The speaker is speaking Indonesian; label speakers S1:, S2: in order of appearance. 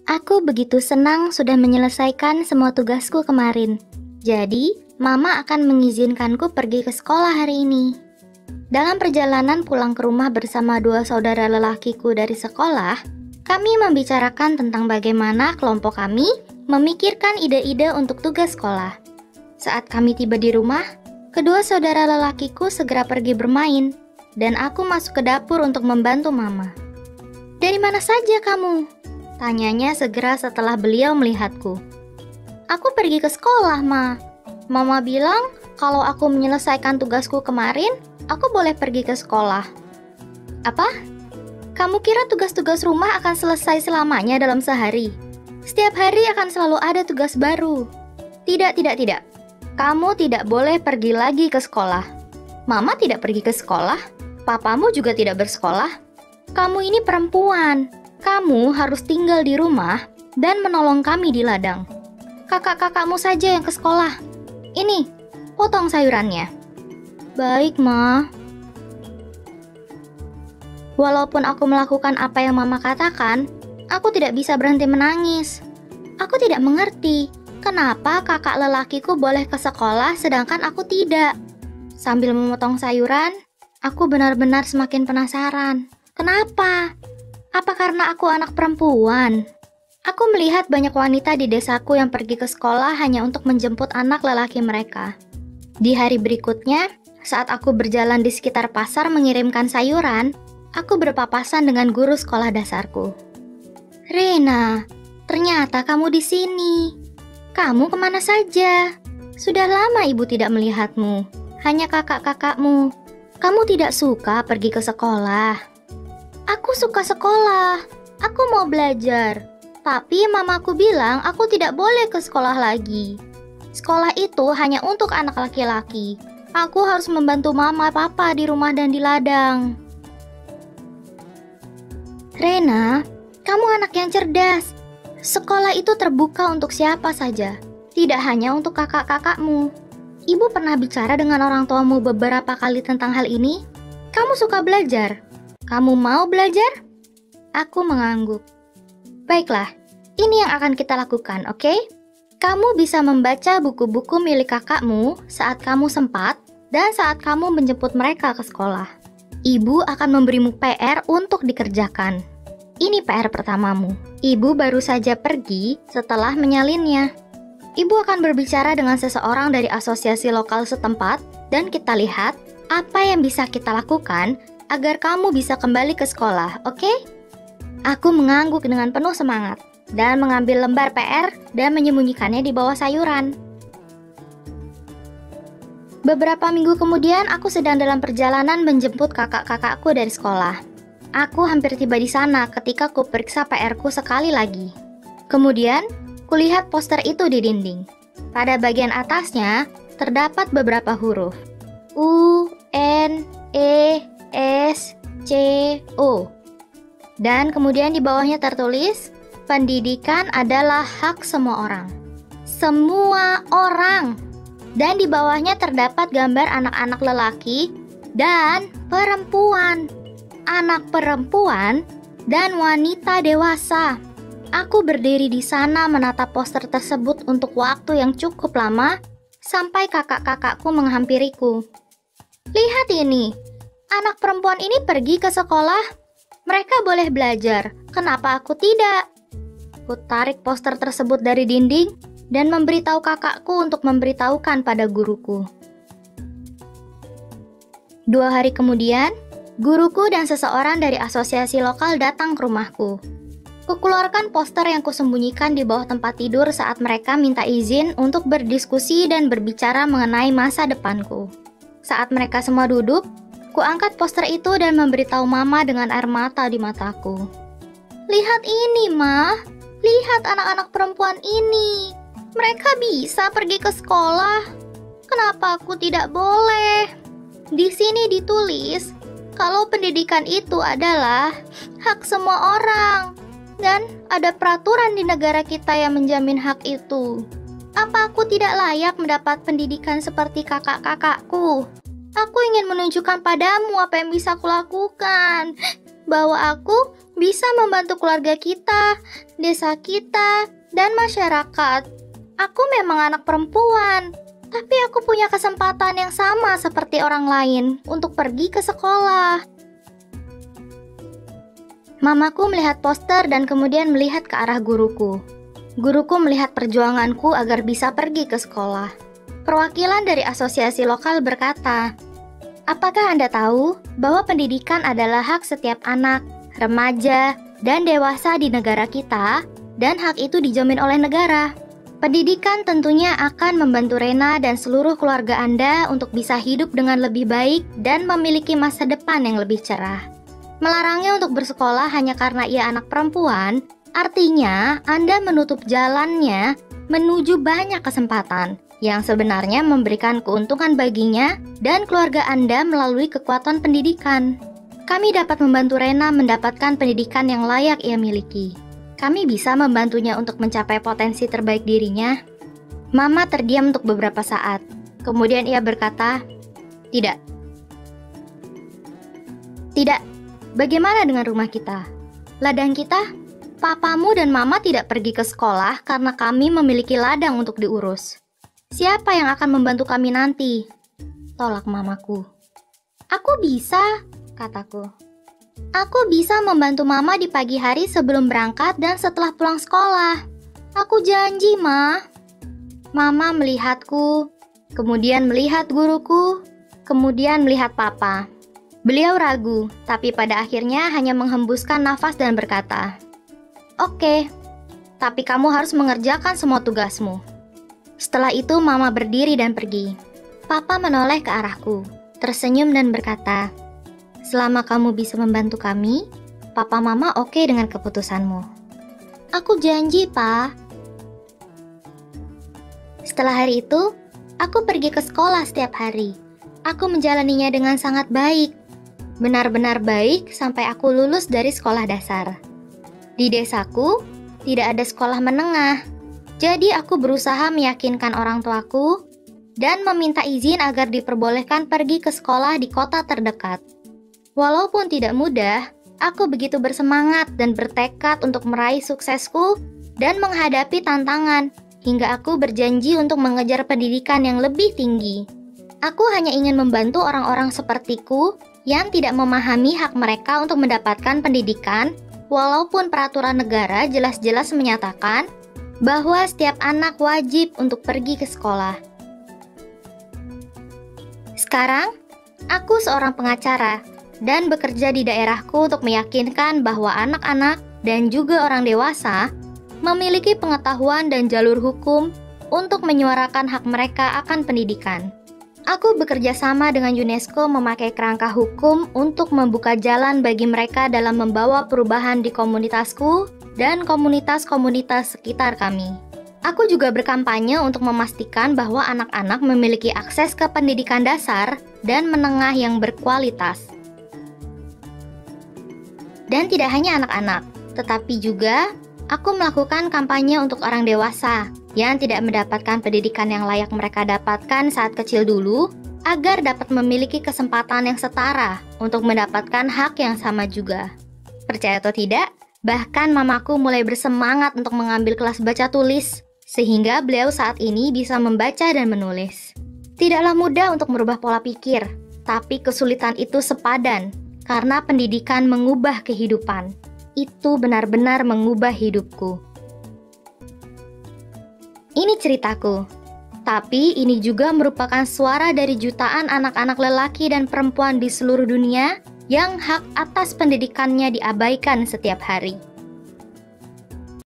S1: Aku begitu senang sudah menyelesaikan semua tugasku kemarin. Jadi, Mama akan mengizinkanku pergi ke sekolah hari ini. Dalam perjalanan pulang ke rumah bersama dua saudara lelakiku dari sekolah, kami membicarakan tentang bagaimana kelompok kami memikirkan ide-ide untuk tugas sekolah. Saat kami tiba di rumah, kedua saudara lelakiku segera pergi bermain, dan aku masuk ke dapur untuk membantu Mama. "Dari mana saja kamu?" tanyanya segera setelah beliau melihatku. "Aku pergi ke sekolah, Ma. Mama bilang kalau aku menyelesaikan tugasku kemarin, aku boleh pergi ke sekolah." "Apa? Kamu kira tugas-tugas rumah akan selesai selamanya dalam sehari? Setiap hari akan selalu ada tugas baru." Tidak. Kamu tidak boleh pergi lagi ke sekolah." "Mama tidak pergi ke sekolah. Papamu juga tidak bersekolah. Kamu ini perempuan. Kamu harus tinggal di rumah dan menolong kami di ladang. Kakak-kakakmu saja yang ke sekolah. Ini, potong sayurannya." "Baik, Ma." Walaupun aku melakukan apa yang Mama katakan, aku tidak bisa berhenti menangis. Aku tidak mengerti kenapa kakak lelakiku boleh ke sekolah sedangkan aku tidak. Sambil memotong sayuran, aku benar-benar semakin penasaran. Kenapa? Apa karena aku anak perempuan? Aku melihat banyak wanita di desaku yang pergi ke sekolah hanya untuk menjemput anak lelaki mereka. Di hari berikutnya, saat aku berjalan di sekitar pasar mengirimkan sayuran, aku berpapasan dengan guru sekolah dasarku. "Rena, ternyata kamu di sini. Kamu kemana saja? Sudah lama ibu tidak melihatmu. Hanya kakak-kakakmu. Kamu tidak suka pergi ke sekolah?" "Aku suka sekolah. Aku mau belajar. Tapi mamaku bilang aku tidak boleh ke sekolah lagi. Sekolah itu hanya untuk anak laki-laki. Aku harus membantu mama papa di rumah dan di ladang." "Rena, kamu anak yang cerdas. Sekolah itu terbuka untuk siapa saja, tidak hanya untuk kakak-kakakmu. Ibu pernah bicara dengan orang tuamu beberapa kali tentang hal ini. Kamu suka belajar. Kamu mau belajar?" Aku mengangguk. "Baiklah, ini yang akan kita lakukan, oke? Kamu bisa membaca buku-buku milik kakakmu saat kamu sempat dan saat kamu menjemput mereka ke sekolah. Ibu akan memberimu PR untuk dikerjakan. Ini PR pertamamu. Ibu baru saja pergi setelah menyalinnya. Ibu akan berbicara dengan seseorang dari asosiasi lokal setempat dan kita lihat apa yang bisa kita lakukan agar kamu bisa kembali ke sekolah, oke?" Aku mengangguk dengan penuh semangat dan mengambil lembar PR dan menyembunyikannya di bawah sayuran. Beberapa minggu kemudian, aku sedang dalam perjalanan menjemput kakak-kakakku dari sekolah. Aku hampir tiba di sana ketika kuperiksa PR-ku sekali lagi. Kemudian, kulihat poster itu di dinding. Pada bagian atasnya, terdapat beberapa huruf. U, N, E, S, C, O. Dan kemudian di bawahnya tertulis, pendidikan adalah hak semua orang. Semua orang. Dan di bawahnya terdapat gambar anak-anak lelaki dan perempuan. Anak perempuan dan wanita dewasa. Aku berdiri di sana menatap poster tersebut untuk waktu yang cukup lama sampai kakak-kakakku menghampiriku. "Lihat ini. Anak perempuan ini pergi ke sekolah. Mereka boleh belajar. Kenapa aku tidak?" Ku tarik poster tersebut dari dinding dan memberitahu kakakku untuk memberitahukan pada guruku. 2 hari kemudian, guruku dan seseorang dari asosiasi lokal datang ke rumahku. Kukeluarkan poster yang kusembunyikan di bawah tempat tidur saat mereka minta izin untuk berdiskusi dan berbicara mengenai masa depanku. Saat mereka semua duduk, kuangkat poster itu dan memberitahu Mama dengan air mata di mataku. "Lihat ini, Ma. Lihat anak-anak perempuan ini. Mereka bisa pergi ke sekolah. Kenapa aku tidak boleh?" Di sini ditulis kalau pendidikan itu adalah hak semua orang. Dan ada peraturan di negara kita yang menjamin hak itu. Apa aku tidak layak mendapat pendidikan seperti kakak-kakakku? Aku ingin menunjukkan padamu apa yang bisa kulakukan. Bahwa aku bisa membantu keluarga kita, desa kita, dan masyarakat. Aku memang anak perempuan, tapi aku punya kesempatan yang sama seperti orang lain untuk pergi ke sekolah. Mamaku melihat poster dan kemudian melihat ke arah guruku. Guruku melihat perjuanganku agar bisa pergi ke sekolah. Perwakilan dari asosiasi lokal berkata, "Apakah Anda tahu bahwa pendidikan adalah hak setiap anak, remaja, dan dewasa di negara kita, dan hak itu dijamin oleh negara? Pendidikan tentunya akan membantu Rena dan seluruh keluarga Anda untuk bisa hidup dengan lebih baik dan memiliki masa depan yang lebih cerah. Melarangnya untuk bersekolah hanya karena ia anak perempuan, artinya Anda menutup jalannya menuju banyak kesempatan yang sebenarnya memberikan keuntungan baginya dan keluarga Anda melalui kekuatan pendidikan. Kami dapat membantu Rena mendapatkan pendidikan yang layak ia miliki. Kami bisa membantunya untuk mencapai potensi terbaik dirinya." Mama terdiam untuk beberapa saat. Kemudian ia berkata, "Tidak. Tidak. Bagaimana dengan rumah kita? Ladang kita? Papamu dan mama tidak pergi ke sekolah karena kami memiliki ladang untuk diurus. Siapa yang akan membantu kami nanti?" Tolak mamaku. "Aku bisa," kataku. "Aku bisa membantu mama di pagi hari sebelum berangkat dan setelah pulang sekolah. Aku janji, Ma." Mama melihatku, kemudian melihat guruku, kemudian melihat papa. Beliau ragu, tapi pada akhirnya hanya menghembuskan nafas dan berkata, "Oke, tapi kamu harus mengerjakan semua tugasmu." Setelah itu mama berdiri dan pergi. Papa menoleh ke arahku, tersenyum dan berkata, "Selama kamu bisa membantu kami, papa mama oke dengan keputusanmu." "Aku janji, Pa." Setelah hari itu, aku pergi ke sekolah setiap hari. Aku menjalaninya dengan sangat baik. Benar-benar baik sampai aku lulus dari sekolah dasar. Di desaku, tidak ada sekolah menengah. Jadi aku berusaha meyakinkan orang tuaku dan meminta izin agar diperbolehkan pergi ke sekolah di kota terdekat. Walaupun tidak mudah, aku begitu bersemangat dan bertekad untuk meraih suksesku dan menghadapi tantangan, hingga aku berjanji untuk mengejar pendidikan yang lebih tinggi. Aku hanya ingin membantu orang-orang sepertiku yang tidak memahami hak mereka untuk mendapatkan pendidikan, walaupun peraturan negara jelas-jelas menyatakan bahwa setiap anak wajib untuk pergi ke sekolah. Sekarang, aku seorang pengacara dan bekerja di daerahku untuk meyakinkan bahwa anak-anak dan juga orang dewasa memiliki pengetahuan dan jalur hukum untuk menyuarakan hak mereka akan pendidikan. Aku bekerja sama dengan UNESCO memakai kerangka hukum untuk membuka jalan bagi mereka dalam membawa perubahan di komunitasku dan komunitas-komunitas sekitar kami. Aku juga berkampanye untuk memastikan bahwa anak-anak memiliki akses ke pendidikan dasar dan menengah yang berkualitas. Dan tidak hanya anak-anak, tetapi juga aku melakukan kampanye untuk orang dewasa yang tidak mendapatkan pendidikan yang layak mereka dapatkan saat kecil dulu, agar dapat memiliki kesempatan yang setara untuk mendapatkan hak yang sama juga. Percaya atau tidak, bahkan mamaku mulai bersemangat untuk mengambil kelas baca tulis, sehingga beliau saat ini bisa membaca dan menulis. Tidaklah mudah untuk merubah pola pikir, tapi kesulitan itu sepadan, karena pendidikan mengubah kehidupan. Itu benar-benar mengubah hidupku. Ini ceritaku, tapi ini juga merupakan suara dari jutaan anak-anak lelaki dan perempuan di seluruh dunia yang hak atas pendidikannya diabaikan setiap hari.